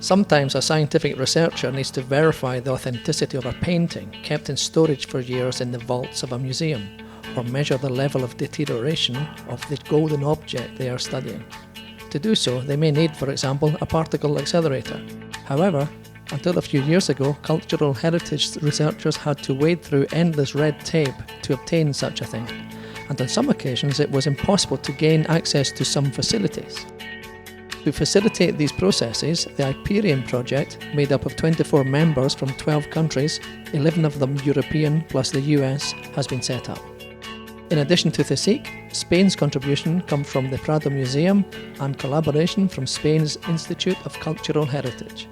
Sometimes a scientific researcher needs to verify the authenticity of a painting kept in storage for years in the vaults of a museum, or measure the level of deterioration of the golden object they are studying. To do so, they may need, for example, a particle accelerator. However, until a few years ago, cultural heritage researchers had to wade through endless red tape to obtain such a thing, and on some occasions it was impossible to gain access to some facilities. To facilitate these processes, the IPERION project, made up of 24 members from 12 countries, 11 of them European plus the US, has been set up. In addition to CSIC, Spain's contribution comes from the Prado Museum and collaboration from Spain's Institute of Cultural Heritage.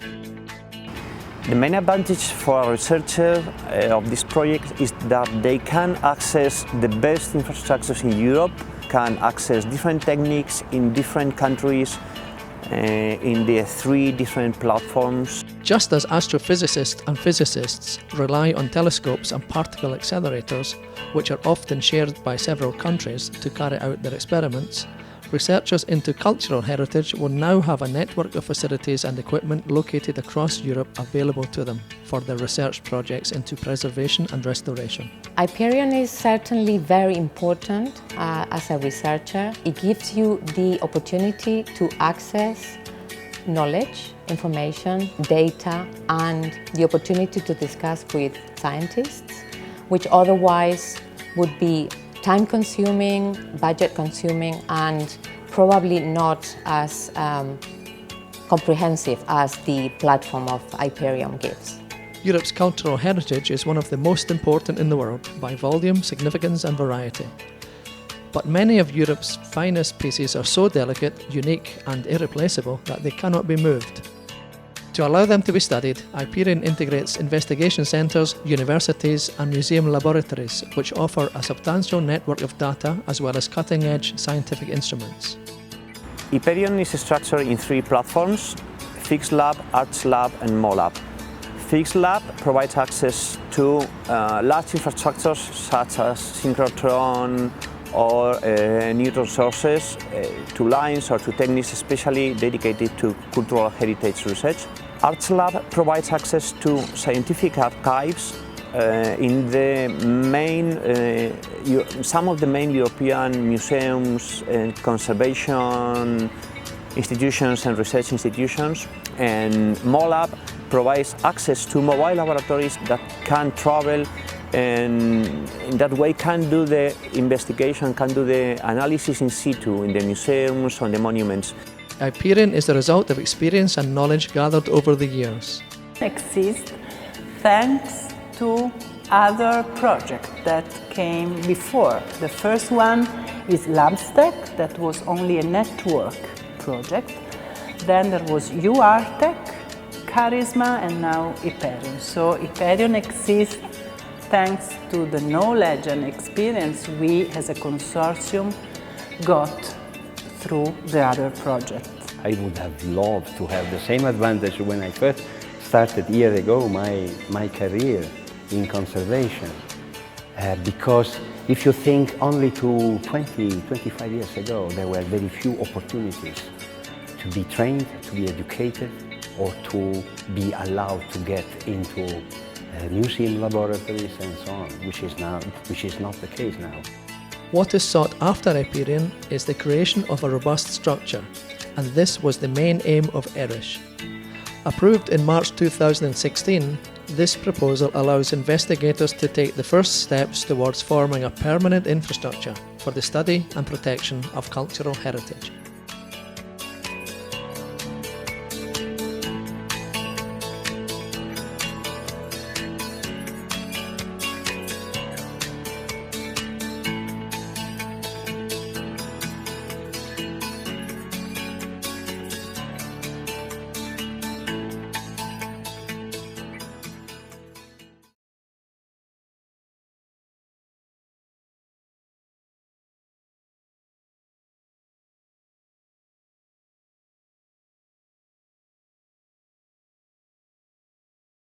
The main advantage for a researcher of this project is that they can access the best infrastructures in Europe, can access different techniques in different countries, in the 3 different platforms. Just as astrophysicists and physicists rely on telescopes and particle accelerators, which are often shared by several countries to carry out their experiments, researchers into cultural heritage will now have a network of facilities and equipment located across Europe available to them for their research projects into preservation and restoration. IPERION is certainly very important as a researcher. It gives you the opportunity to access knowledge, information, data, and the opportunity to discuss with scientists, which otherwise would be time-consuming, budget-consuming, and probably not as comprehensive as the platform of IPERION gives. Europe's cultural heritage is one of the most important in the world by volume, significance and variety. But many of Europe's finest pieces are so delicate, unique and irreplaceable that they cannot be moved. To allow them to be studied, IPERION integrates investigation centres, universities and museum laboratories, which offer a substantial network of data as well as cutting-edge scientific instruments. IPERION is structured in 3 platforms: Fixed Lab, Arts Lab and MoLab. Fixed Lab provides access to large infrastructures such as synchrotron or neutron sources, to lines or to techniques especially dedicated to cultural heritage research. Arts Lab provides access to scientific archives in the some of the main European museums and conservation institutions and research institutions. And MoLab provides access to mobile laboratories that can travel and in that way can do the investigation, can do the analysis in situ in the museums, on the monuments. IPERION is the result of experience and knowledge gathered over the years. Exists thanks to other projects that came before. The first one is LabStec, that was only a network project. Then there was UArtec, Charisma and now IPERION. So IPERION exists thanks to the knowledge and experience we as a consortium got through the other projects. I would have loved to have the same advantage when I first started years ago my career in conservation. Because if you think only to 25 years ago, there were very few opportunities to be trained, to be educated, or to be allowed to get into museum laboratories and so on, which is not the case now. What is sought after IPERION is the creation of a robust structure, and this was the main aim of IRISH. Approved in March 2016, this proposal allows investigators to take the first steps towards forming a permanent infrastructure for the study and protection of cultural heritage.